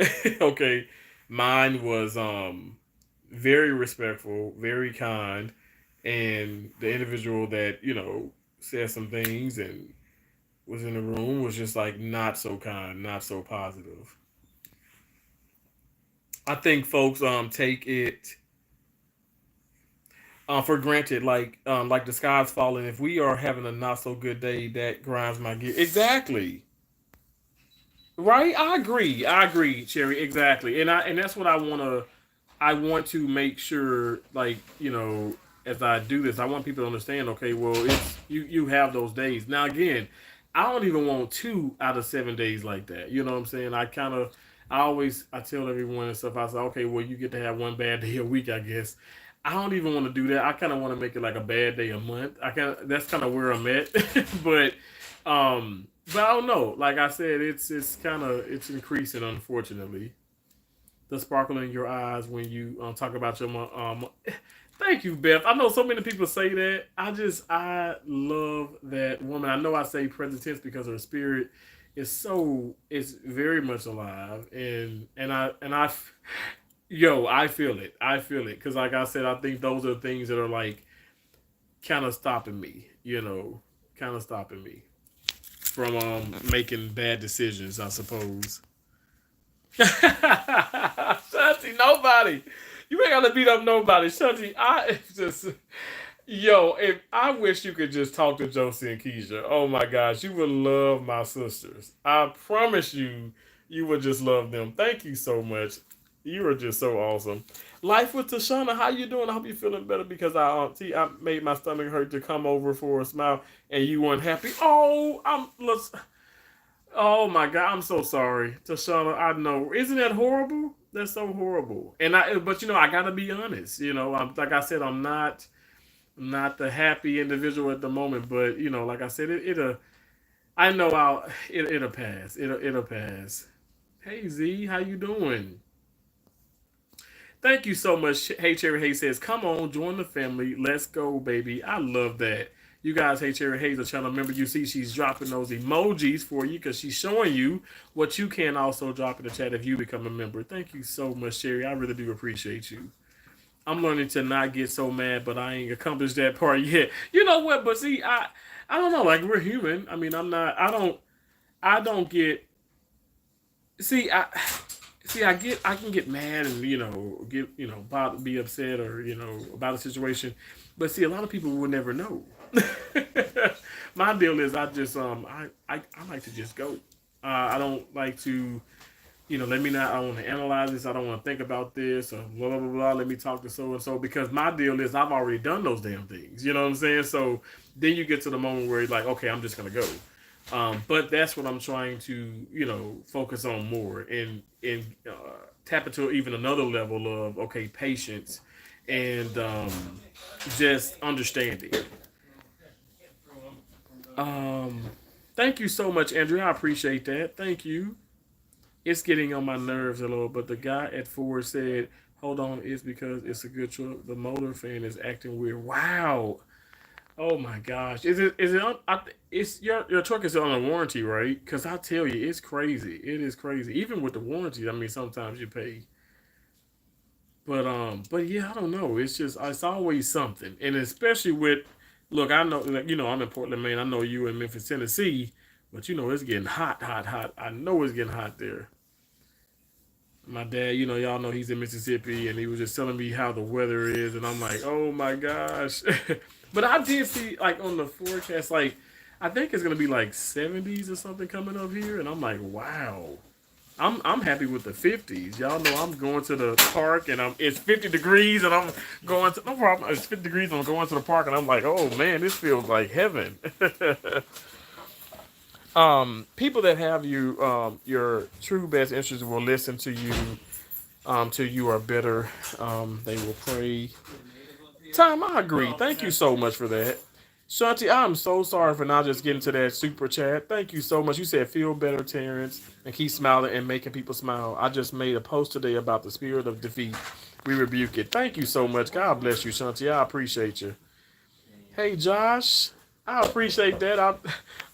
Okay. Mine was very respectful, very kind, and the individual that, said some things and was in the room was just like not so kind, not so positive. I think folks take it for granted, like the sky's falling. If we are having a not so good day, that grinds my gear. Exactly. Right? I agree, Cherry. Exactly. And that's what I want to make sure, like, as I do this, I want people to understand, okay, well, it's you have those days. Now again, I don't even want 2 out of 7 days like that. You know what I'm saying? I tell everyone and stuff, I say, okay, well, you get to have one bad day a week, I guess. I don't even want to do that. I kind of want to make it like a bad day a month. That's kind of where I'm at. but but I don't know. Like I said, it's increasing, unfortunately. The sparkle in your eyes when you talk about your mom. Thank you, Beth. I know so many people say that. I love that woman. I know I say present tense because her spirit is very much alive, and yo, I feel it. I feel it because, like I said, I think those are things that are like kind of stopping me. Kind of stopping me from making bad decisions, I suppose. Shanti, nobody. You ain't gotta beat up nobody. Shanti, I just yo, if I wish you could just talk to Josie and Keisha. Oh my gosh, you would love my sisters. I promise you, you would just love them. Thank you so much. You are just so awesome. Life with Tashana, how you doing? I hope you're feeling better because I made my stomach hurt to come over for a smile and you weren't happy. Oh, oh my God, I'm so sorry, Tashana. I know, isn't that horrible? That's so horrible. But I gotta be honest. Like I said, I'm not the happy individual at the moment. But like I said, I know it'll pass. It'll pass. Hey Z, how you doing? Thank you so much. Hey Cherry Hayes says, "Come on, join the family. Let's go, baby." I love that. You guys, Hey Cherry Hayes, a channel member. You see, she's dropping those emojis for you because she's showing you what you can also drop in the chat if you become a member. Thank you so much, Cherry. I really do appreciate you. I'm learning to not get so mad, but I ain't accomplished that part yet. You know what? But see, I don't know. Like we're human. I mean, I'm not. I don't get. See, I can get mad and get be upset or about a situation, but see, a lot of people will never know. My deal is I like to just go. I don't like to let me not. I don't want to analyze this. I don't want to think about this or blah blah blah blah. Let me talk to so and so because my deal is I've already done those damn things. You know what I'm saying? So then you get to the moment where you're like, okay, I'm just gonna go. But that's what I'm trying to, focus on more and tap into even another level of okay patience and just understanding. Um, Thank you so much, Andrea. I appreciate that. Thank you. It's getting on my nerves a little, but the guy at Ford said, "Hold on, it's because it's a good truck. The motor fan is acting weird." Wow. Oh my gosh. Is it on it's your truck is on a warranty, right? Cuz I tell you it's crazy. It is crazy. Even with the warranty, I mean sometimes you pay. But yeah, I don't know. It's always something. And especially with look, I know like, I'm in Portland, Maine. I know you in Memphis, Tennessee, but it's getting hot, hot, hot. I know it's getting hot there. My dad, y'all know he's in Mississippi, and he was just telling me how the weather is, and I'm like, oh my gosh. But I did see, like, on the forecast, like, I think it's gonna be like 70s or something coming up here, and I'm like, wow. I'm happy with the 50s. Y'all know I'm going to the park, and it's 50 degrees, and I'm going to no problem. It's 50 degrees, and I'm going to the park, and I'm like, oh man, this feels like heaven. People that have your true best interests will listen to you till you are better. They will pray. Tom, I agree. Thank you so much for that. Shanti, I'm so sorry for not just getting to that super chat. Thank you so much. You said feel better, Terrence, and keep smiling and making people smile. I just made a post today about the spirit of defeat. We rebuke it. Thank you so much. God bless you, Shanti. I appreciate you. Hey, Josh. I appreciate that.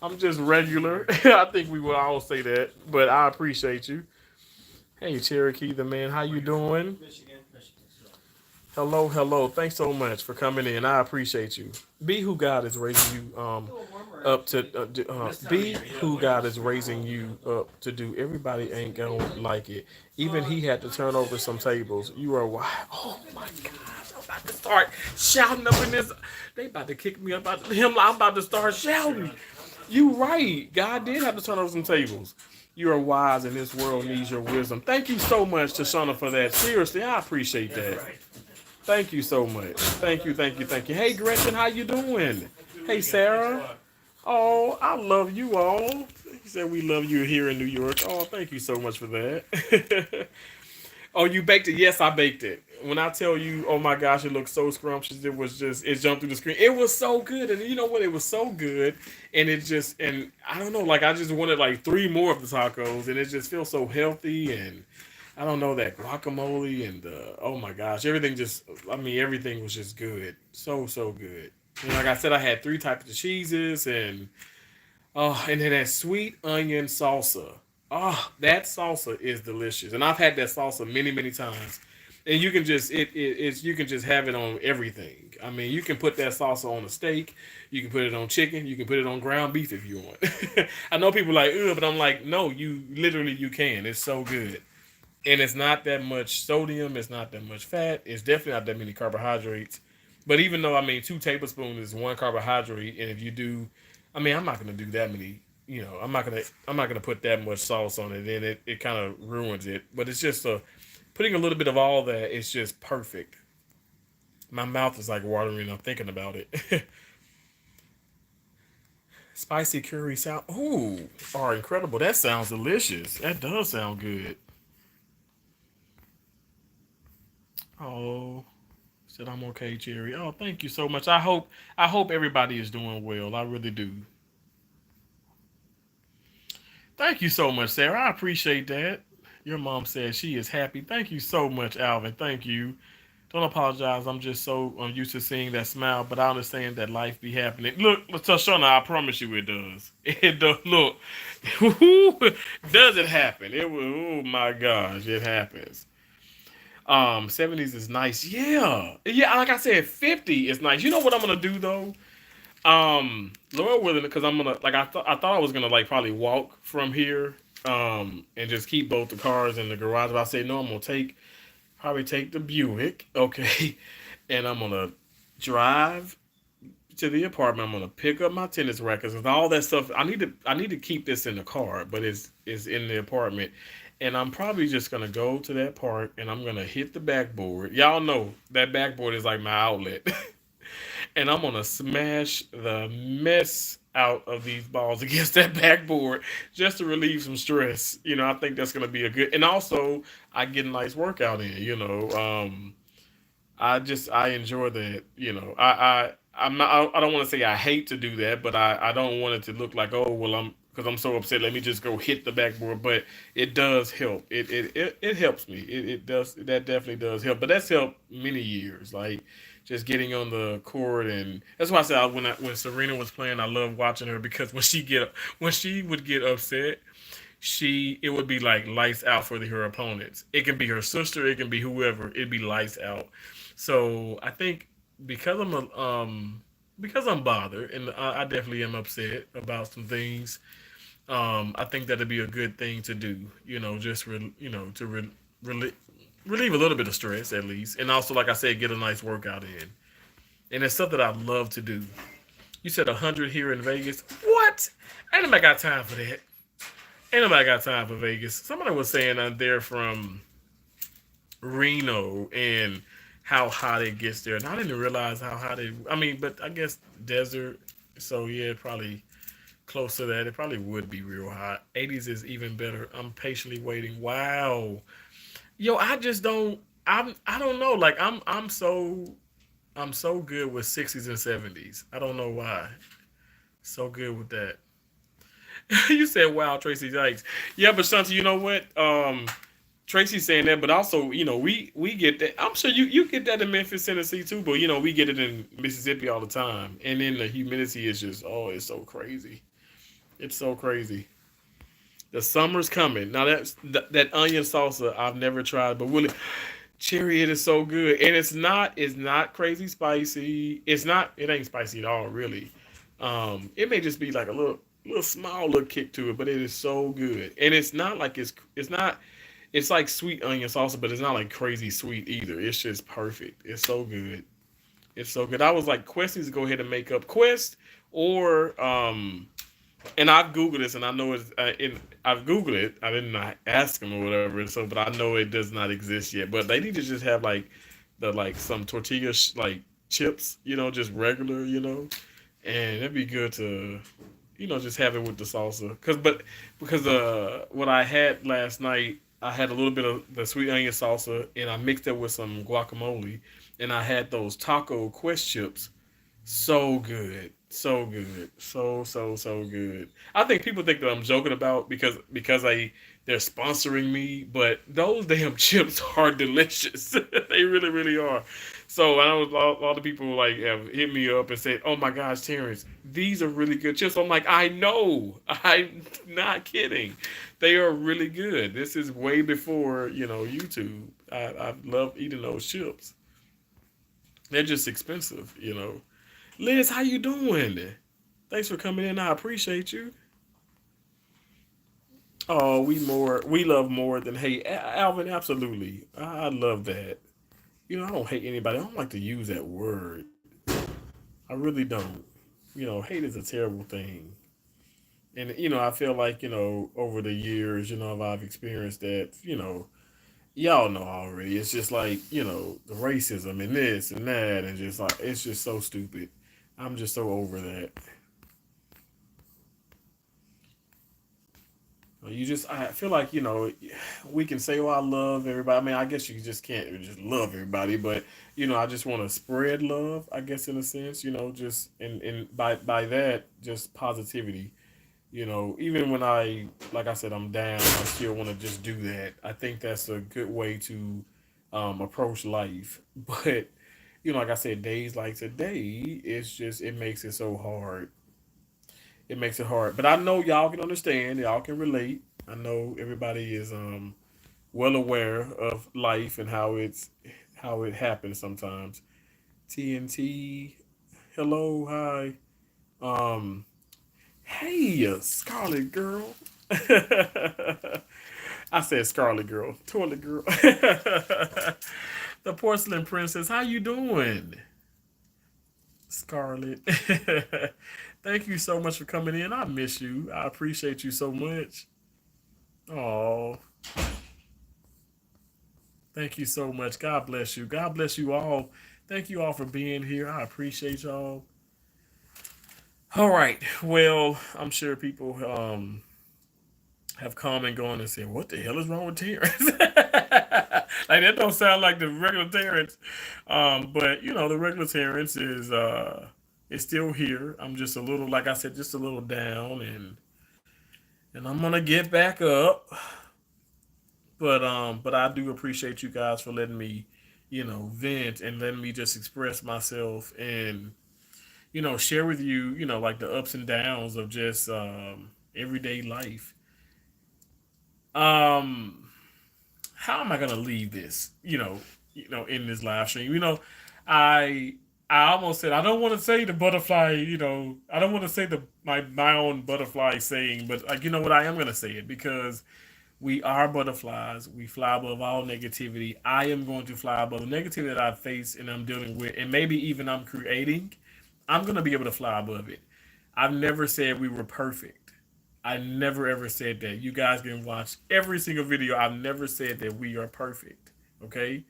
I'm just regular. I think we will all say that, but I appreciate you. Hey, Cherokee, the man, how you doing? Hello, hello. Thanks so much for coming in. I appreciate you. Be who God is raising you up to. Be who God is raising you up to do. Everybody ain't gonna like it. Even he had to turn over some tables. You are why? Oh my gosh! I'm about to start shouting up in this. They about to kick me up out him. I'm about to start shouting. You right. God did have to turn over some tables. You are wise, and this world needs your wisdom. Thank you so much, Tashana, for that. Seriously, I appreciate that. Thank you so much. Thank you, thank you, thank you. Hey, Gretchen, how you doing? Hey, Sarah. Oh, I love you all. He said we love you here in New York. Oh, thank you so much for that. Oh, you baked it? Yes, I baked it. When I tell you, oh my gosh, it looked so scrumptious. It was just, it jumped through the screen. It was so good, and you know what? It was so good, and it just, and I don't know, like I just wanted like three more of the tacos, and it just feels so healthy, and I don't know that guacamole and oh my gosh, everything just, I mean, everything was just good, so good. And like I said, I had three types of cheeses, and then that sweet onion salsa. Oh, that salsa is delicious, and I've had that salsa many times. And you can just it's you can just have it on everything. I mean, you can put that salsa on a steak, you can put it on chicken, you can put it on ground beef if you want. I know people are like, ugh, but I'm like, no, you literally you can. It's so good, and it's not that much sodium. It's not that much fat. It's definitely not that many carbohydrates. But even though I mean 2 tablespoons is one carbohydrate, and if you do, I mean I'm not gonna do that many. You know, I'm not gonna put that much sauce on it, and it kind of ruins it. But it's just putting a little bit of all that. It's just perfect. My mouth is like watering. I'm thinking about it. Spicy curry sound. Ooh, are incredible. That sounds delicious. That does sound good. Oh, said I'm okay, Jerry. Oh, thank you so much. I hope everybody is doing well. I really do. Thank you so much, Sarah. I appreciate that. Your mom said she is happy. Thank you so much, Alvin. Thank you. Don't apologize. I'm just so used to seeing that smile, but I understand that life be happening. Look, Tashana, I promise you it does. It does. Look, does it happen? It will. Oh my gosh, it happens. 70s is nice. Yeah, yeah. Like I said, 50 is nice. You know what I'm gonna do though? Lord willing, because I'm gonna like I thought I was gonna like probably walk from here, and just keep both the cars in the garage. But I said no, I'm gonna probably take the Buick, okay, and I'm gonna drive to the apartment. I'm gonna pick up my tennis rackets and all that stuff. I need to keep this in the car, but it's in the apartment. And I'm probably just gonna go to that park and I'm gonna hit the backboard. Y'all know that backboard is like my outlet. And I'm gonna smash the mess out of these balls against that backboard just to relieve some stress. I think that's gonna be a good, and also I get a nice workout in. I enjoy that. I'm not. I don't want to say I hate to do that, but I don't want it to look like, oh well, because I'm so upset. Let me just go hit the backboard. But it does help. It helps me. It does. That definitely does help. But that's helped many years. Like just getting on the court, and that's why I said when Serena was playing, I love watching her because when she would get upset, it would be like lights out for her opponents. It can be her sister, it can be whoever. It'd be lights out. So I think because because I'm bothered and I definitely am upset about some things. I think that'd be a good thing to do. Just relieve relieve a little bit of stress at least, and also like I said, get a nice workout in. And it's something I love to do. You said 100 here in Vegas. What? Ain't nobody got time for that. Ain't nobody got time for Vegas. Somebody was saying they're from Reno and how hot it gets there. And I didn't realize how hot it. I mean, but I guess desert. So yeah, probably close to that. It probably would be real hot. 80s is even better. I'm patiently waiting. Wow. Yo, I just don't. I don't know. Like I'm so good with 60s and 70s. I don't know why. So good with that. You said, "Wow, Tracy Dykes." Yeah, but Shanti, you know what? Tracy's saying that, but also, we get that. I'm sure you get that in Memphis, Tennessee too, but we get it in Mississippi all the time. And then the humidity is just, oh, it's so crazy. It's so crazy. The summer's coming. Now that onion salsa I've never tried, but Willie, cherry, it is so good. And it's not crazy spicy. It ain't spicy at all, really. It may just be like a little small little kick to it, but it is so good. And it's not like it's not it's like sweet onion salsa, but it's not like crazy sweet either. It's just perfect. It's so good. It's so good. I was like, Quest needs to go ahead and make up Quest or and I've googled this and I know I've googled it. I didn't ask them or whatever. So, but I know it does not exist yet. But they need to just have like some tortilla like chips, just regular, and it'd be good to just have it with the salsa. Because what I had last night, I had a little bit of the sweet onion salsa, and I mixed it with some guacamole, and I had those taco Quest chips. So good, so good, so good. I think people think that I'm joking about because they're sponsoring me, but those damn chips are delicious. They really, really are. So I know a lot of people like have hit me up and said, "Oh my gosh, Terrence, these are really good chips." I'm like, I know, I'm not kidding. They are really good. This is way before YouTube. I love eating those chips. They're just expensive. Liz, how you doing? Thanks for coming in. I appreciate you. Oh, we love more than hate. Alvin, absolutely. I love that. I don't hate anybody. I don't like to use that word. I really don't. Hate is a terrible thing. And I feel like, over the years, I've experienced that, y'all know already. It's just like, the racism and this and that and just like it's just so stupid. I'm just so over that. I feel like we can say, "Oh, I love everybody." I mean, I guess you just can't just love everybody, but I just want to spread love. I guess in a sense, just and by that, just positivity. Even when like I said, I'm down, I still want to just do that. I think that's a good way to approach life. But like I said, days like today, it makes it so hard. It makes it hard. But I know y'all can understand. Y'all can relate. I know everybody is well aware of life and how it happens sometimes. TNT, hello, hi. Um, hey, Scarlet Girl. I said Scarlet Girl, Toilet Girl. The Porcelain Princess, how you doing, Scarlet? Thank you so much for coming in. I miss you. I appreciate you so much. Oh, thank you so much. God bless you. God bless you all. Thank you all for being here. I appreciate y'all. All right. Well, I'm sure people have come and gone and said, "What the hell is wrong with Terrence?" Like that don't sound like the regular Terrence. But the regular Terrence is still here. I'm just a little, like I said, just a little down, and I'm gonna get back up. But I do appreciate you guys for letting me, vent and letting me just express myself and share with you, like the ups and downs of just everyday life. Um, how am I gonna leave this? In this live stream. I I almost said I don't want to say the butterfly. I don't want to say my own butterfly saying, but like what, I am gonna say it because we are butterflies. We fly above all negativity. I am going to fly above the negativity that I face and I'm dealing with, and maybe even I'm creating. I'm going to be able to fly above it. I've never said we were perfect. I never ever said that. You guys can watch every single video. I've never said that we are perfect. Okay?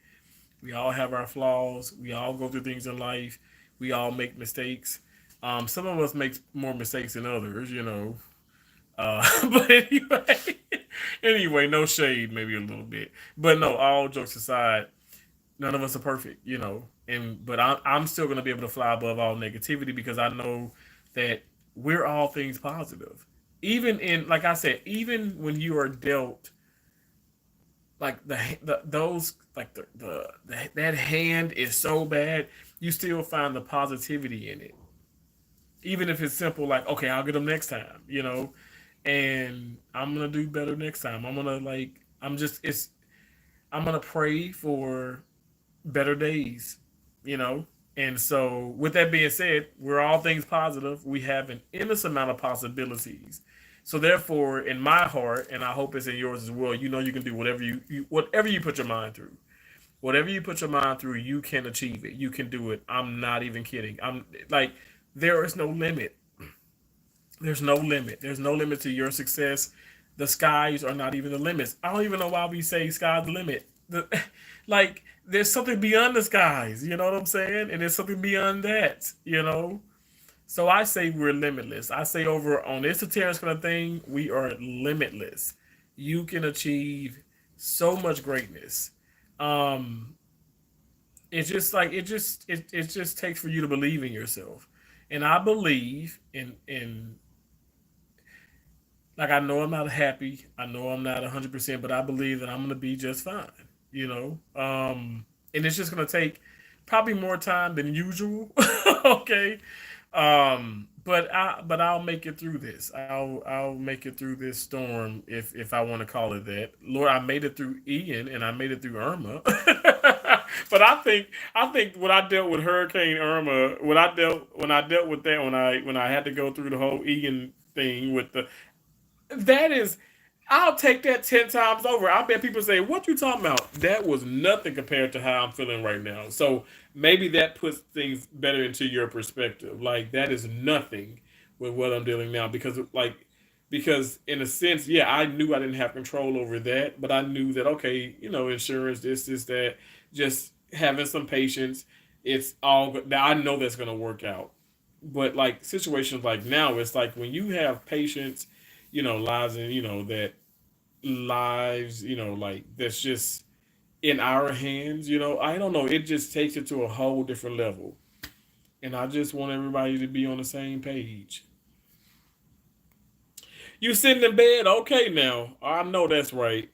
We all have our flaws. We all go through things in life. We all make mistakes. Some of us make more mistakes than others. But anyway, no shade, maybe a little bit, but no. All jokes aside, none of us are perfect. And but I'm still gonna be able to fly above all negativity because I know that we're all things positive. Even in, like I said, even when you are dealt like the those like that hand is so bad, you still find the positivity in it, even if it's simple. Like, okay, I'll get them next time, and I'm gonna do better next time. I'm gonna like I'm just it's I'm gonna pray for better days, you know. And so, with that being said, we're all things positive. We have an endless amount of possibilities. So, therefore, in my heart, and I hope it's in yours as well, you can do whatever whatever you put your mind through. Whatever you put your mind through, you can achieve it. You can do it. I'm not even kidding. I'm like, there is no limit. There's no limit. There's no limit to your success. The skies are not even the limits. I don't even know why we say sky's the limit. Like, there's something beyond the skies. You know what I'm saying? And there's something beyond that. So I say we're limitless. I say over on this Terrence kind of thing, we are limitless. You can achieve so much greatness. Um, it's just like it just takes for you to believe in yourself. And I believe in like, I know I'm not happy. I know I'm not 100%, but I believe that I'm going to be just fine. You know, and it's just going to take probably more time than usual. Okay, but I'll make it through this. I'll make it through this storm, if I want to call it that. Lord, I made it through Ian and I made it through Irma. But I think when I dealt with Hurricane Irma, when I dealt with that, when I had to go through the whole Ian thing with the that is, I'll take that 10 times over. I bet people say, "What you talking about?" That was nothing compared to how I'm feeling right now. So maybe that puts things better into your perspective. Like, that is nothing with what I'm dealing now, because in a sense, yeah, I knew I didn't have control over that, but I knew that, okay, insurance, this, that, just having some patience. It's all good. Now I know that's gonna work out. But like situations like now, it's like when you have patience, lives, and that lives, like, that's just in our hands. I don't know, it just takes it to a whole different level. And I just want everybody to be on the same page. You sitting in bed, okay? Now I know that's right.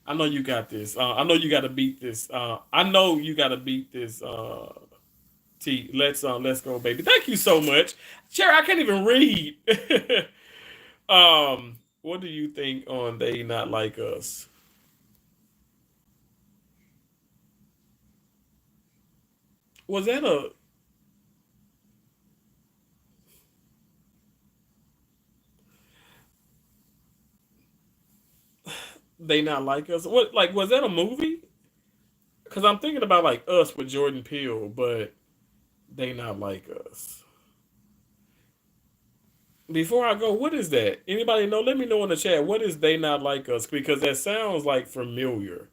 I know you got this. I know you got to beat this. I know you got to beat this. T. Let's go, baby. Thank you so much, Cherry. I can't even read. What do you think on They Not Like Us? Was that a They Not Like Us? What, like, was that a movie? Because I'm thinking about like Us with Jordan Peele, but They Not Like Us. Before I go, what is that? Anybody know? Let me know in the chat. What is They Not Like Us? Because that sounds like familiar.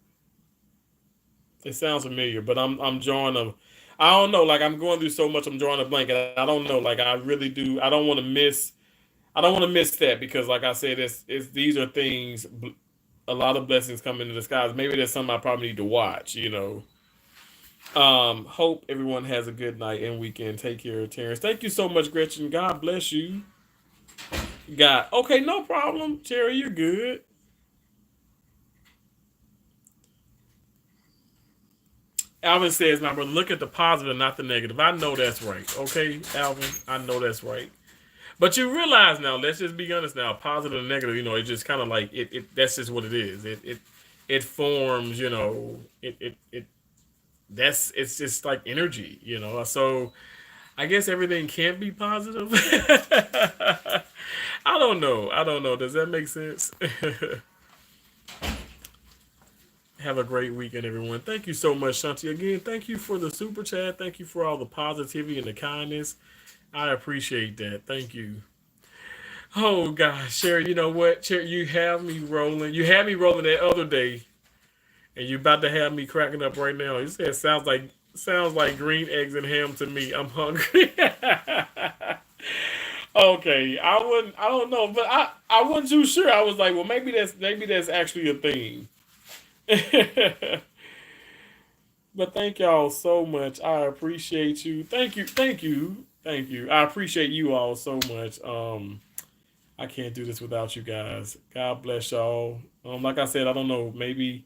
It sounds familiar, but I'm drawing a. I don't know. Like, I'm going through so much. I'm drawing a blank, and I don't know. Like, I really do. I don't want to miss. I don't want to miss that, because, like I said, it's these are things. A lot of blessings come into the skies. Maybe there's something I probably need to watch. Hope everyone has a good night and weekend. Take care, Terrence. Thank you so much, Gretchen. God bless you. God. Okay, no problem. Cherry, you're good. Alvin says, my brother, look at the positive, not the negative. I know that's right. Okay, Alvin, I know that's right. But you realize now, let's just be honest now, positive and negative, it just kind of like it that's just what it is. It forms, it's just like energy. So I guess everything can't be positive. I don't know. I don't know. Does that make sense? Have a great weekend, everyone. Thank you so much, Shanti. Again, thank you for the super chat. Thank you for all the positivity and the kindness. I appreciate that. Thank you. Oh gosh, Sherry, you know what? Sherry, you have me rolling. You had me rolling that other day, and you're about to have me cracking up right now. You said sounds like green eggs and ham to me. I'm hungry. Okay, I don't know, but I wasn't too sure. I was like, well, maybe that's actually a thing. But thank y'all so much. I appreciate you. Thank you, thank you, thank you. I appreciate you all so much. I can't do this without you guys. God bless y'all. Like I said, I don't know. Maybe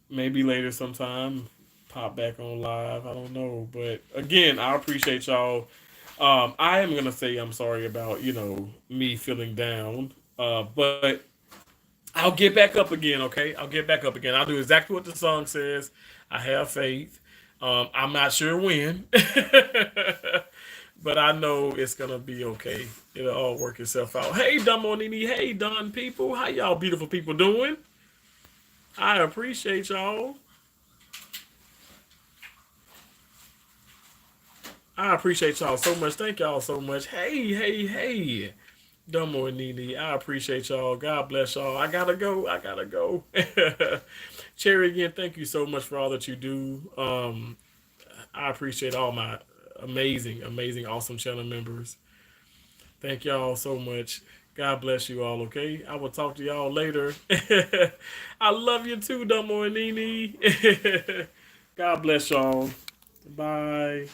maybe later sometime pop back on live. I don't know, but again, I appreciate y'all. I am gonna say I'm sorry about me feeling down, but I'll get back up again. Okay, I'll get back up again. I'll do exactly what the song says. I have faith. I'm not sure when, but I know it's gonna be okay. It'll all work itself out. Hey, Dumonini. Hey, Dun people. How y'all beautiful people doing? I appreciate y'all. I appreciate y'all so much. Thank y'all so much. Hey, hey, hey. Dumbo and Nene, I appreciate y'all. God bless y'all. I gotta go. I gotta go. Cherry, again, thank you so much for all that you do. I appreciate all my amazing, amazing, awesome channel members. Thank y'all so much. God bless you all, okay? I will talk to y'all later. I love you too, Dumbo and Nene. God bless y'all. Bye.